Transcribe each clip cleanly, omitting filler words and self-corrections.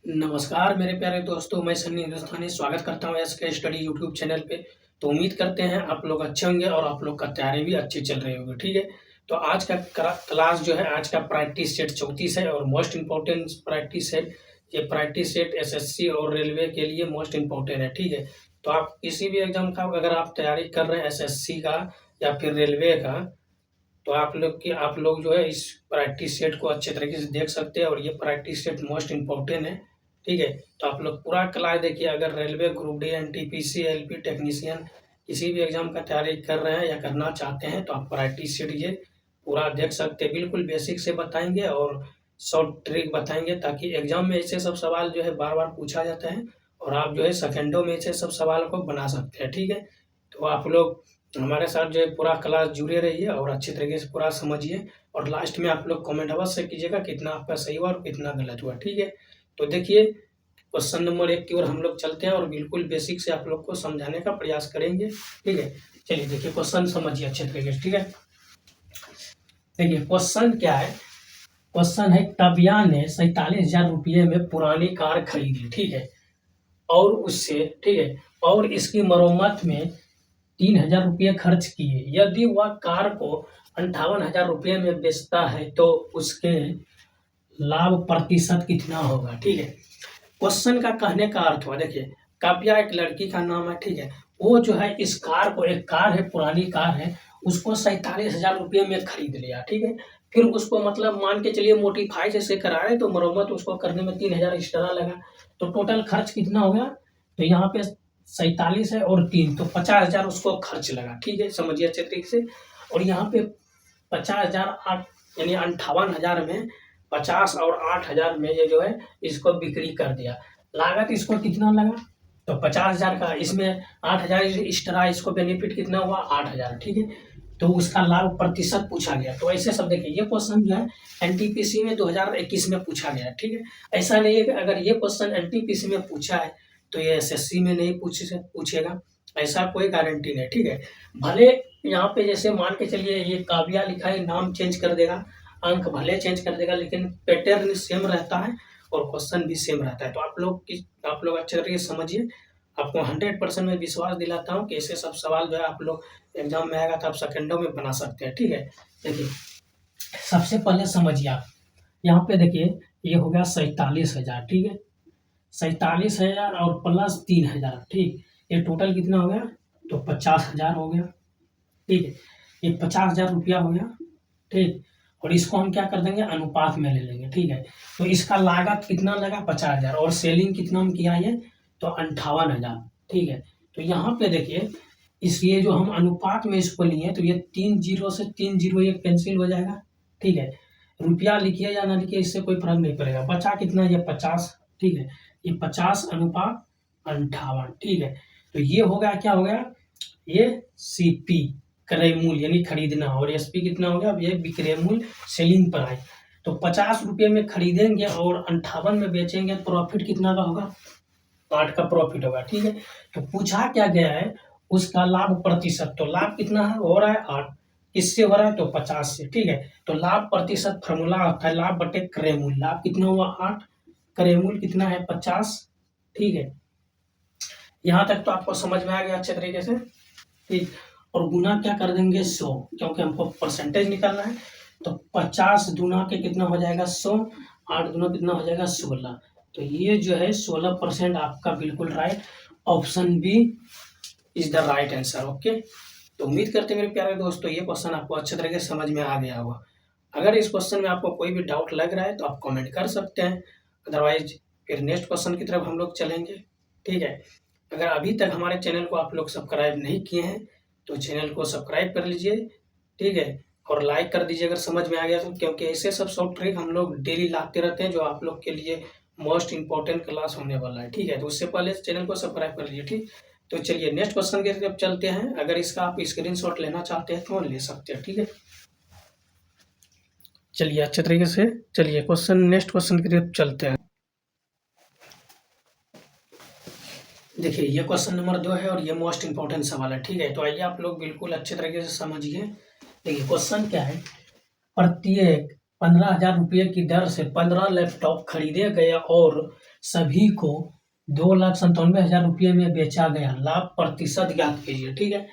नमस्कार मेरे प्यारे दोस्तों, मैं सन्नी हिंदुस्तानी स्वागत करता हूँ एसके स्टडी यूट्यूब चैनल पे। तो उम्मीद करते हैं आप लोग अच्छे होंगे और आप लोग का तैयारी भी अच्छी चल रही होगी, ठीक है। तो आज का क्लास जो है, आज का प्रैक्टिस सेट 34 है और मोस्ट इम्पोर्टेंट प्रैक्टिस सेट। ये प्रैक्टिस सेट एसएससी और रेलवे के लिए मोस्ट इम्पोर्टेंट है, ठीक है। तो आप किसी भी एग्जाम का अगर आप तैयारी कर रहे हैं एसएससी का या फिर रेलवे का, तो आप लोग जो है इस प्रैक्टिस सेट को अच्छे तरीके से देख सकते हैं और ये प्रैक्टिस सेट मोस्ट इम्पोर्टेंट है, ठीक है। तो आप लोग पूरा क्लास देखिए। अगर railway group D, NTPC, LP technician किसी भी एग्जाम का तैयारी कर रहे हैं या करना चाहते हैं तो आप प्रैक्टिस सेट ये पूरा देख सकते हैं। बिल्कुल बेसिक से बताएंगे और शॉर्ट ट्रिक बताएंगे, ताकि एग्जाम में ऐसे सब सवाल जो है बार बार पूछा जाता है और आप जो है सेकेंडों में ऐसे सब सवाल को बना सकते हैं, ठीक है। तो आप लोग हमारे साथ जो है पूरा क्लास जुड़े रहिए और अच्छी तरीके से पूरा समझिए और लास्ट में आप लोग कमेंट अवश्य कीजिएगा कितना आपका सही हुआ और कितना गलत हुआ, ठीक है। तो देखिए, क्वेश्चन नंबर 1 की ओर हम लोग चलते हैं और बिल्कुल बेसिक से आप लोग को समझाने का प्रयास करेंगे, ठीक है। चलिए देखिए, क्वेश्चन समझिए अच्छे तरीके से, ठीक है। देखिए क्वेश्चन क्या है। क्वेश्चन है, टबिया ने 47,000 रुपये में पुरानी कार खरीदी, ठीक है, और उससे, ठीक है, और इसकी मरम्मत में 3,000 रुपये खर्च किए। यदि वह कार को 58,000 रुपये में बेचता है तो उसके लाभ प्रतिशत कितना होगा, ठीक है। क्वेश्चन का कहने का अर्थ हुआ, देखिए काव्या एक लड़की का नाम है, ठीक है। वो जो है इस कार को, एक कार है, पुरानी कार है, उसको 47,000 रुपये में खरीद लिया, ठीक है। फिर उसको मतलब मान के चलिए मोडिफाई जैसे कराए तो मरम्मत उसको करने में 3,000 एक्स्ट्रा लगा, तो टोटल खर्च कितना हो गया। तो यहाँ पे 47 है और 3 तो 50,000 उसको खर्च लगा, ठीक है, समझिए अच्छे तरीके से। और यहाँ पे 50,000 8 यानी 58,000 में 50 और 8,000 में ये जो है इसको बिक्री कर दिया। लागत इसको कितना लगा, तो 50,000 का, इसमें 8,000 एक्स्ट्रा, इसको बेनिफिट कितना हुआ 8,000, ठीक है। तो उसका लाभ प्रतिशत पूछा गया। तो ऐसे सब देखिए, ये क्वेश्चन जो है एनटीपीसी में 2021 में पूछा गया, ठीक है। ऐसा नहीं है कि अगर ये क्वेश्चन एनटीपीसी में पूछा है तो ये एसएससी में नहीं पूछेगा, ऐसा कोई गारंटी नहीं, ठीक है। भले यहाँ पे जैसे मान के चलिए ये काव्या लिखा है, नाम चेंज कर देगा, अंक भले चेंज कर देगा, लेकिन पैटर्न सेम रहता है और क्वेश्चन भी सेम रहता है। तो आप लोग अच्छे तरीके से समझिए। आपको 100% में विश्वास दिलाता हूँ कि ऐसे सब सवाल जो है आप लोग एग्जाम में आएगा तो आप सेकंडों में बना सकते हैं, ठीक है। देखिए सबसे पहले समझिए आप, यहाँ पे देखिए ये हो गया 47,000, ठीक है। 47,000 और प्लस 3,000, ठीक, ये टोटल कितना हो गया, तो 50,000 हो गया, ठीक है। ये 50,000 रुपया हो गया, ठीक। और इसको हम क्या कर देंगे, अनुपात में ले लेंगे, ठीक है। तो इसका लागत कितना लगा 50,000 और सेलिंग कितना हम किया ये, तो 58,000, ठीक है। तो यहाँ पे देखिए ये जो हम अनुपात में इसको लिए तो ये 3 जीरो से 3 जीरो ये कैंसिल हो जाएगा, ठीक है। रुपया लिखिए या ना लिखिए इससे कोई फर्क नहीं पड़ेगा। बचा कितना, ये 50, ठीक है। ये 50 अनुपात 58, ठीक है। तो ये हो गया, क्या हो गया, ये सीपी क्रय मूल्य यानी खरीदना, और एसपी कितना हो गया, अब ये विक्रय मूल्य सेलिंग प्राइस। तो 50 रुपये में खरीदेंगे और 58 में बेचेंगे, प्रॉफिट कितना का होगा, 8 का प्रॉफिट होगा, ठीक है। तो पूछा क्या गया है, उसका लाभ प्रतिशत, तो लाभ कितना है, हो रहा है 8, किससे हो रहा है, तो 50 से, ठीक है। तो लाभ प्रतिशत फॉर्मूला होता है लाभ बटे क्रय मूल्य। लाभ कितना हुआ 8, क्रय मूल्य कितना है 50, ठीक है। यहाँ तक तो आपको समझ में आ गया अच्छे तरीके से, ठीक। और गुना क्या कर देंगे 100, क्योंकि हमको परसेंटेज निकालना है। तो 50 गुना के कितना हो जाएगा 100, 8 गुना कितना हो जाएगा 16। तो ये जो है 16% आपका बिल्कुल right, option B is the right answer, okay. तो उम्मीद करते हैं मेरे प्यारे दोस्तों ये क्वेश्चन आपको अच्छे तरीके से समझ में आ गया होगा। अगर इस क्वेश्चन में आपको कोई भी डाउट लग रहा है तो आप कमेंट कर सकते हैं, अदरवाइज फिर नेक्स्ट क्वेश्चन की तरफ हम लोग चलेंगे, ठीक है। अगर अभी तक हमारे चैनल को आप लोग सब्सक्राइब नहीं किए हैं तो चैनल को सब्सक्राइब कर लीजिए, ठीक है, और लाइक कर दीजिए अगर समझ में आ गया तो, क्योंकि ऐसे सब सॉफ्ट ट्रिक हम लोग डेली लाते रहते हैं जो आप लोग के लिए मोस्ट इंपॉर्टेंट क्लास होने वाला है, ठीक है। तो उससे पहले चैनल को सब्सक्राइब कर लीजिए, ठीक। तो चलिए नेक्स्ट क्वेश्चन की तरफ चलते हैं। अगर इसका आप स्क्रीनशॉट लेना चाहते हैं तो ले सकते हैं, ठीक है। चलिए अच्छे तरीके से चलिए नेक्स्ट क्वेश्चन की तरफ चलते हैं। देखिए ये क्वेश्चन नंबर 2 है और ये मोस्ट इंपॉर्टेंट सवाल है, ठीक है। तो आइए आप लोग बिल्कुल अच्छे तरीके से समझिए। देखिए क्वेश्चन क्या है, प्रत्येक 15,000 रुपये की दर से 15 लैपटॉप खरीदे गए और सभी को 2,97,000 रुपये में बेचा गया। लाभ प्रतिशत ज्ञात कीजिए। ठीक है,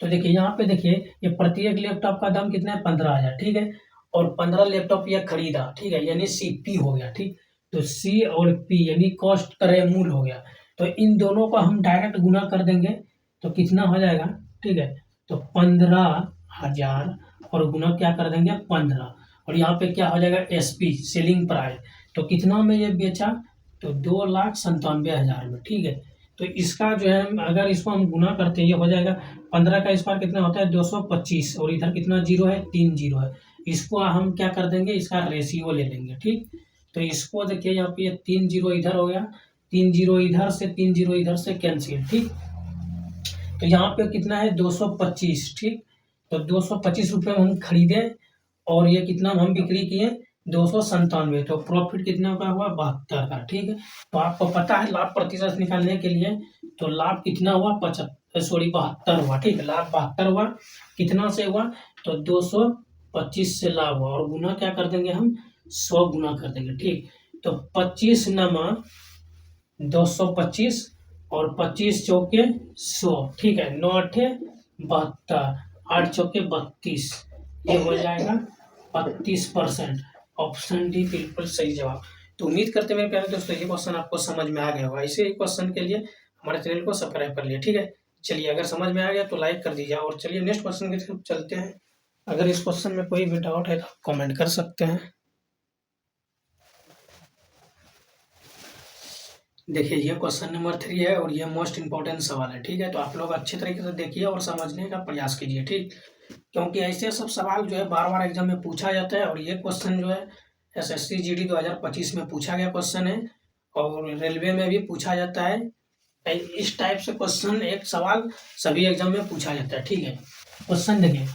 तो देखिए यहाँ पे देखिए ये प्रत्येक लैपटॉप का दाम कितना है 15,000। ठीक है, और 15 लैपटॉप ये खरीदा। ठीक है, यानी CP हो गया। ठीक, तो C और P यानी कॉस्ट क्रय मूल्य हो गया। तो इन दोनों को हम डायरेक्ट गुना कर देंगे तो कितना हो जाएगा। ठीक है, तो 15,000 और गुना क्या कर देंगे 15, और यहाँ पे क्या हो जाएगा SP सेलिंग प्राइस। तो कितना में ये बेचा, तो 2,97,000 में। ठीक है, तो इसका जो है अगर इसको हम गुना करते हैं ये हो जाएगा 15 का स्क्वायर कितना होता है 225, और इधर कितना जीरो है 3 जीरो है। इसको हम क्या कर देंगे, इसका रेशियो ले लेंगे। ठीक, तो इसको देखिए यहाँ पे 3 जीरो इधर हो गया, 3 जीरो इधर से 3 जीरो इधर से कैंसिल। ठीक, तो यहाँ पे कितना है 225। ठीक, तो 225 रुपये में हम खरीदे और ये कितना हम बिक्री किए 297। तो प्रॉफिट कितना का हुआ 72 का। ठीक है, तो आपको पता है लाभ प्रतिशत निकालने के लिए तो लाभ कितना हुआ 72 हुआ। ठीक है, लाभ 72 हुआ। कितना से हुआ, तो 225 से लाभ हुआ, और गुना क्या कर देंगे हम 100 गुना कर देंगे। ठीक, तो 25 नमा 225 और 25 चौके 100। ठीक है, 9 8 72, 8 चौके 32, ये हो जाएगा 32%। ऑप्शन डी बिल्कुल सही जवाब। तो उम्मीद करते हैं मेरे प्यारे दोस्तों ये क्वेश्चन आपको समझ में आ गया होगा। इसे क्वेश्चन के लिए हमारे चैनल को सब्सक्राइब कर लिया। ठीक है, चलिए अगर समझ में आ गया तो लाइक कर दीजिए, और चलिए नेक्स्ट क्वेश्चन की तरफ चलते हैं। अगर इस क्वेश्चन में कोई भी डाउट है तो आप कमेंट कर सकते हैं। देखिए ये क्वेश्चन नंबर 3 है और ये मोस्ट इंपॉर्टेंट सवाल है। ठीक है, तो आप लोग अच्छे तरीके से देखिए और समझने का प्रयास कीजिए। ठीक, क्योंकि ऐसे सब सवाल जो है बार बार एग्जाम में पूछा जाता है, और ये क्वेश्चन जो है SSC GD 2025 में पूछा गया क्वेश्चन है, और रेलवे में भी पूछा जाता है। इस टाइप से क्वेश्चन एक सवाल सभी एग्जाम में पूछा जाता है। ठीक है, क्वेश्चन देखिए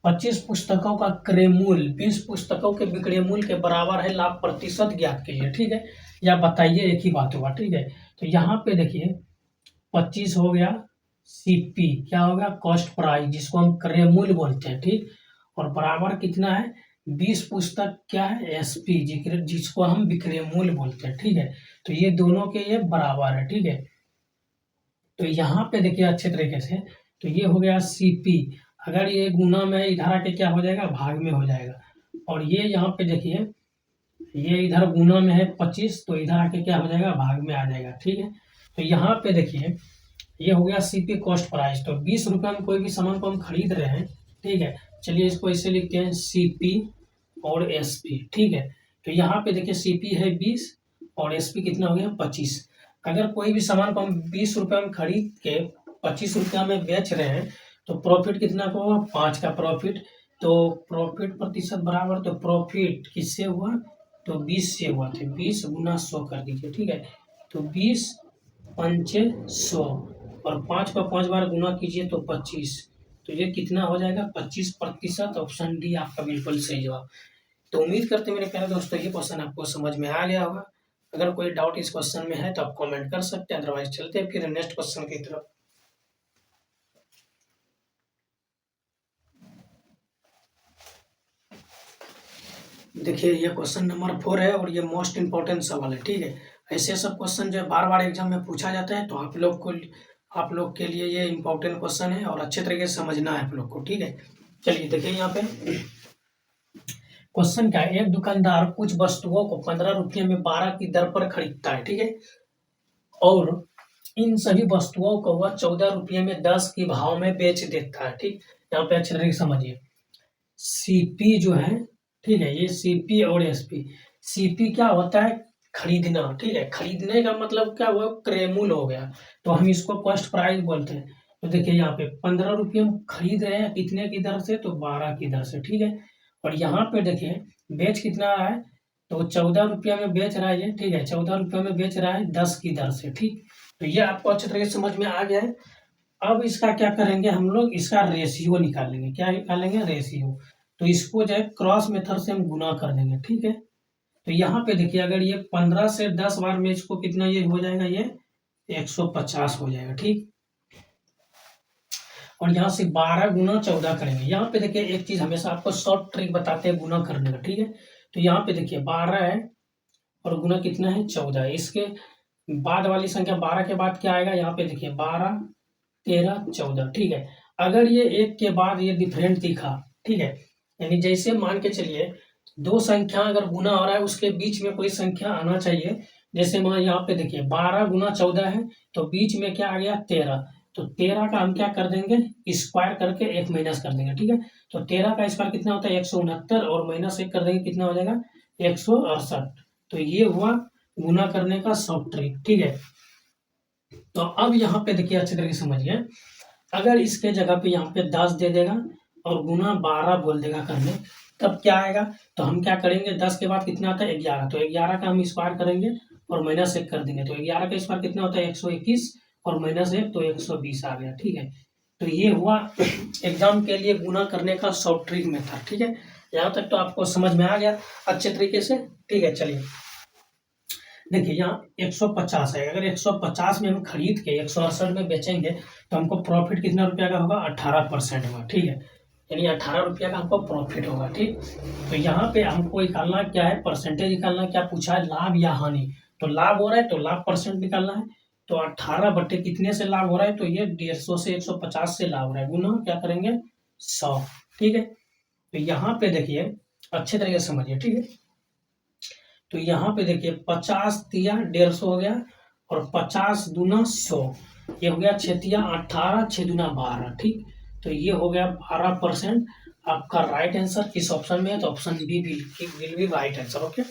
25 पुस्तकों का क्रय मूल्य 20 पुस्तकों के विक्रय मूल्य के बराबर है, लाभ प्रतिशत ज्ञात कीजिए। ठीक है, या बताइए, एक ही बात होगा। ठीक है, तो यहाँ पे देखिए 25 हो गया CP, क्या हो गया कॉस्ट प्राइस जिसको हम क्रय मूल्य बोलते हैं। ठीक, और बराबर कितना है 20 पुस्तक क्या है SP जिसको हम विक्रय मूल्य बोलते हैं। ठीक है, तो ये दोनों के ये बराबर है। ठीक है, तो यहाँ पे देखिए अच्छे तरीके से, तो ये हो गया CP, अगर ये गुना में इधर आके क्या हो जाएगा भाग में हो जाएगा, और ये यहाँ पे देखिए ये इधर गुना में है 25, तो इधर आके क्या हो जाएगा भाग में आ जाएगा। ठीक है, तो यहाँ पे देखिए ये हो गया CP कॉस्ट प्राइस। तो 20 रुपये में कोई भी सामान को हम खरीद रहे हैं। ठीक है, चलिए इसको ऐसे लिखते हैं CP और SP। ठीक है, तो यहाँ पे देखिए CP है 20 और SP कितना हो गया 25। अगर कोई भी सामान को हम 20 रुपये में खरीद के 25 रुपया में बेच रहे हैं तो प्रॉफिट कितना का हुआ 5 का प्रॉफिट। तो प्रॉफिट प्रतिशत बराबर, तो प्रॉफिट किससे हुआ, तो 20 से हुआ। तो 20 गुना 100 कर दीजिए। ठीक है, तो 20 पंचे 100, और 5 को 5 बार गुना कीजिए तो 25, तो ये कितना हो जाएगा 25%। ऑप्शन डी आपका बिल्कुल सही जवाब। तो उम्मीद करते हैं मेरे प्यारे दोस्तों ये क्वेश्चन आपको समझ में आ गया होगा। अगर कोई डाउट इस क्वेश्चन में है तो आप कमेंट कर सकते हैं, अदरवाइज चलते हैं फिर नेक्स्ट क्वेश्चन की तरफ। देखिए ये क्वेश्चन नंबर 4 है और ये मोस्ट इंपॉर्टेंट सवाल है। ठीक है, ऐसे सब क्वेश्चन जो है बार बार एग्जाम में पूछा जाता है, तो आप लोग के लिए ये इंपॉर्टेंट क्वेश्चन है और अच्छे तरीके से समझना है आप लोग को। ठीक है, चलिए देखिए यहाँ पे क्वेश्चन क्या है, एक दुकानदार कुछ वस्तुओं को 15 रुपये में 12 की दर पर खरीदता है। ठीक है, और इन सभी वस्तुओं को वह 14 रुपये में 10 के भाव में बेच देता है। ठीक, यहाँ पे अच्छे तरीके से समझिए CP जो है, ठीक है, ये CP और SP। CP क्या होता है खरीदना। ठीक है, खरीदने का मतलब क्या हुआ क्रय मूल्य हो गया, तो हम इसको कॉस्ट प्राइस बोलते हैं। तो देखिए यहाँ पे 15 रुपये हम खरीद रहे हैं कितने की दर से, तो 12 की दर से। ठीक है, और यहाँ पे देखिए बेच कितना रहा है, तो 14 रुपया में बेच रहा है ये। ठीक है, 14 रुपये में बेच रहा है 10 की दर से। ठीक, तो ये आपको अच्छे तरीके से समझ में आ गया है। अब इसका क्या करेंगे हम लोग, इसका रेशियो निकालेंगे। क्या निकालेंगे रेशियो, तो इसको जो है क्रॉस मेथड से हम गुना कर देंगे। ठीक है, तो यहाँ पे देखिए अगर ये 15 से 10 बार में इसको कितना ये हो जाएगा, ये 150 हो जाएगा। ठीक, और यहाँ से 12 गुना 14 करेंगे। यहाँ पे देखिए एक चीज हमेशा आपको शॉर्ट ट्रिक बताते हैं गुना करने का। ठीक है, तो यहाँ पे देखिए 12 है और गुना कितना है 14। इसके बाद वाली संख्या 12 के बाद क्या आएगा, यहाँ पे देखिए 12, 13, 14, ठीक है। अगर ये एक के बाद ये डिफरेंट दिखा, ठीक है, यानी जैसे मान के चलिए दो संख्या अगर गुना हो रहा है उसके बीच में कोई संख्या आना चाहिए। जैसे मान यहाँ पे देखिए 12 गुना 14 है, तो बीच में क्या आ गया 13, तो 13 का हम क्या कर देंगे स्क्वायर करके 1 माइनस कर देंगे, ठीक है। तो 13 का स्क्वायर कितना होता है 169, और माइनस 1 कर देंगे कितना हो जाएगा 168। तो ये हुआ गुना करने का शॉर्ट ट्रिक, ठीक है। तो अब यहाँ पे देखिए अच्छे तरीके से समझिए, अगर इसके जगह पे यहाँ पे 10 दे देगा और गुना 12 बोल देगा करने, तब क्या आएगा, तो हम क्या करेंगे 10 के बाद कितना आता है 11, तो 11 का हम स्क्वायर करेंगे और माइनस 1 कर देंगे, तो 11 का स्क्वायर कितना होता है 121 और माइनस 1 तो 120 आ गया, ठीक है। तो ये हुआ एग्जाम के लिए गुना करने का शॉर्ट ट्रिक मेथड, ठीक है। यहाँ तक तो आपको समझ में आ गया अच्छे तरीके से, ठीक है। चलिए देखिए यहाँ 150 है, अगर 150 में हम खरीद के 168 में बेचेंगे तो हमको प्रॉफिट कितना रुपया का होगा 18% होगा, ठीक है, यानी 18 रुपया का हमको प्रॉफिट होगा, ठीक। तो यहाँ पे हमको निकालना क्या है, परसेंटेज निकालना, क्या पूछा है लाभ या हानि, तो लाभ हो रहा है तो लाभ परसेंट निकालना है। तो 18 बटे कितने से लाभ हो रहा है, तो ये 150 से 150 से लाभ हो रहा है, गुना क्या करेंगे 100, ठीक है। तो यहाँ पे देखिए अच्छे तरीके से समझिए, ठीक है। तो यहाँ पे देखिए 50 तिया 150 हो गया और 50 दूना 100, ये हो गया 6 तिया 18, 6 दूना 12, ठीक। तो ये हो गया 12%। आपका राइट आंसर किस ऑप्शन में है, तो option B will be right answer, okay.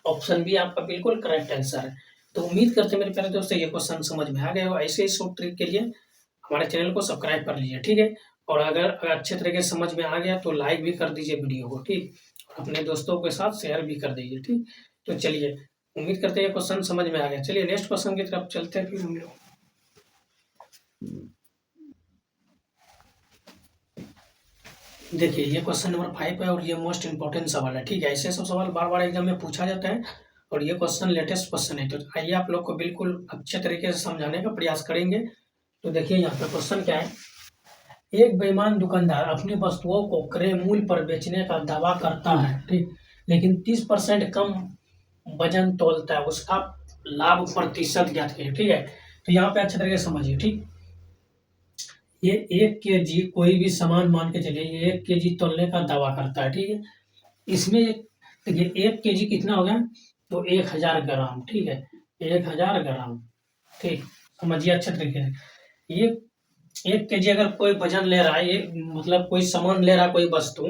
Option B आपका बिल्कुल करेक्ट आंसर है। तो उम्मीद करते हैं मेरे प्यारे दोस्तों ये क्वेश्चन समझ में आ गया हो। ऐसे ही शॉर्ट ट्रिक के लिए हमारे चैनल को सब्सक्राइब कर लीजिए, ठीक है। और अगर अच्छे तरीके से समझ में आ गया तो लाइक भी कर दीजिए वीडियो को, ठीक, अपने दोस्तों के साथ शेयर भी कर दीजिए, ठीक। तो चलिए उम्मीद करते हैं ये क्वेश्चन समझ में आ गया। चलिए नेक्स्ट क्वेश्चन की तरफ चलते हैं फिर हम लोग। देखिए ये क्वेश्चन नंबर 5 है और ये मोस्ट इंपॉर्टेंट सवाल है, ठीक है। ऐसे सब सवाल बार बार एग्जाम में पूछा जाता है और ये क्वेश्चन लेटेस्ट क्वेश्चन है। तो आइए आप लोग को बिल्कुल अच्छे तरीके से समझाने का प्रयास करेंगे। तो देखिए यहाँ पे क्वेश्चन क्या है, एक बेईमान दुकानदार अपनी वस्तुओं को क्रय मूल्य पर बेचने का दावा करता है, ठीक, लेकिन 30% कम वजन तोलता है, उसका लाभ प्रतिशत ज्ञात कीजिए, ठीक है। तो यहाँ पे अच्छे तरीके से समझिए, ठीक। ये 1 kg कोई भी सामान मान के चलिए, ये 1 kg तोलने का दावा करता है, ठीक है। इसमें देखिए 1 kg कितना हो गया, तो 1000 ग्राम, ठीक है, 1000 ग्राम, ठीक। समझिए अच्छे तरीके से, ये 1 kg अगर कोई वजन ले रहा है, ये मतलब कोई सामान ले रहा है कोई वस्तु,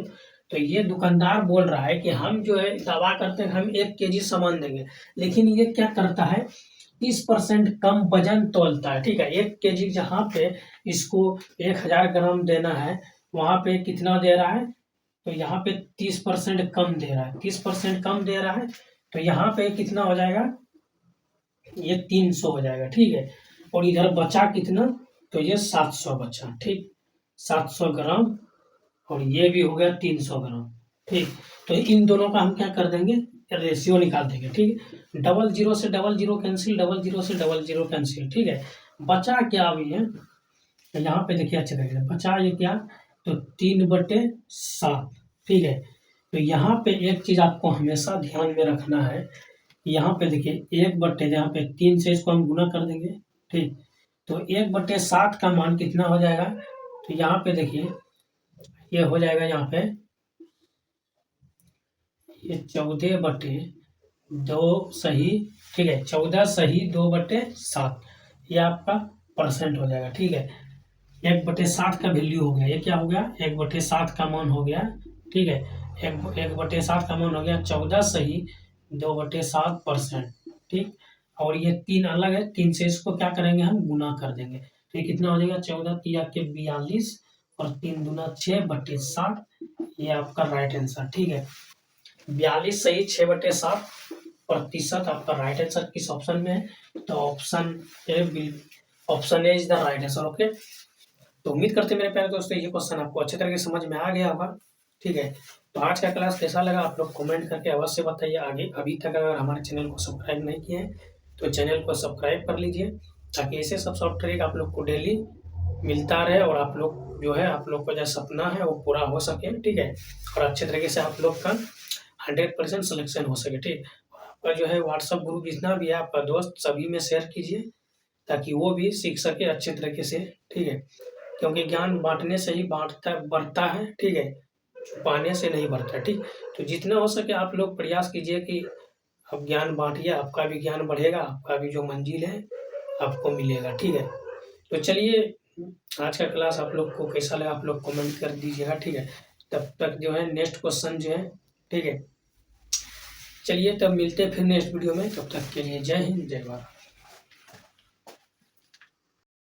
तो ये दुकानदार बोल रहा है कि हम जो है दावा करते हैं हम 1 kg सामान देंगे, लेकिन ये क्या करता है 30% कम वजन तोलता है, ठीक है। 1 kg जहाँ पे इसको 1000 ग्राम देना है, वहाँ पे कितना दे रहा है, तो यहाँ पे 30% कम दे रहा है, 30% कम दे रहा है, तो यहाँ पे कितना हो जाएगा, ये 300 हो जाएगा, ठीक है। और इधर बचा कितना, तो ये 700 बचा, ठीक, 700 ग्राम, और ये भी हो गया 300 ग्राम, ठीक। तो इन दोनों का हम क्या कर देंगे, रेशियो निकाल देंगे, ठीक है। डबल जीरो से double zero cancel, double zero से डबल जीरो कैंसिल, ठीक है। बचा क्या अभी है, तो यहाँ पे देखिए अच्छे तरीके से बचा ये क्या, तो 3/7, ठीक है। तो यहाँ पे एक चीज आपको हमेशा ध्यान में रखना है, यहाँ पे देखिए 1/, यहाँ पे 3 से इसको हम गुना कर देंगे, ठीक। तो 1/7 का मान कितना हो जाएगा, तो यहाँ पे देखिए ये हो जाएगा, यहाँ पे ये 14/2 सही, ठीक है, 14 सही 2/7, ये आपका परसेंट हो जाएगा, ठीक है। 1/7 का वैल्यू हो गया, ये क्या हो गया 1/7 का मान हो गया, ठीक है। 1/7 का मान हो गया 14 सही 2/7%, ठीक। और ये 3 अलग है, 3 से इसको क्या करेंगे हम गुना कर देंगे, तो ये कितना हो जाएगा 14 तिया के 42 और 3 दूना 6/7, ये आपका राइट आंसर, ठीक है। 42 सही 6/7 प्रतिशत आपका राइट आंसर किस ऑप्शन में है, तो option A is the right answer, okay. तो उम्मीद करते हैं मेरे प्यारे दोस्तों ये क्वेश्चन आपको अच्छे तरीके से समझ में आ गया होगा, ठीक है। तो आज का क्लास कैसा लगा आप लोग कमेंट करके अवश्य बताइए। आगे अभी तक अगर हमारे चैनल को सब्सक्राइब नहीं किए हैं तो चैनल को सब्सक्राइब कर लीजिए, ताकि ऐसे सब शॉर्ट ट्रिक आप लोग को डेली मिलता रहे और आप लोग जो है आप लोग का जो सपना है वो पूरा हो सके, ठीक है। और अच्छे तरीके से आप लोग का 100% सिलेक्शन हो सके, ठीक। आपका जो है व्हाट्सएप ग्रुप जितना भी है आपका दोस्त सभी में शेयर कीजिए, ताकि वो भी सीख सके अच्छे तरीके से, ठीक है। क्योंकि ज्ञान बाँटने से ही बढ़ता है, ठीक है, छुपाने से नहीं बढ़ता, ठीक। तो जितना हो सके आप लोग प्रयास कीजिए कि आप ज्ञान बाँटिए, आपका भी ज्ञान बढ़ेगा, आपका भी जो मंजिल है आपको मिलेगा, ठीक है। तो चलिए, आज का क्लास आप लोग को कैसा लगा आप लोग कमेंट कर दीजिएगा, ठीक है। तब तक जो है नेक्स्ट क्वेश्चन जो है, ठीक है। चलिए तब मिलते हैं फिर नेक्स्ट वीडियो में, तब तक के लिए जय हिंद, जय भारत।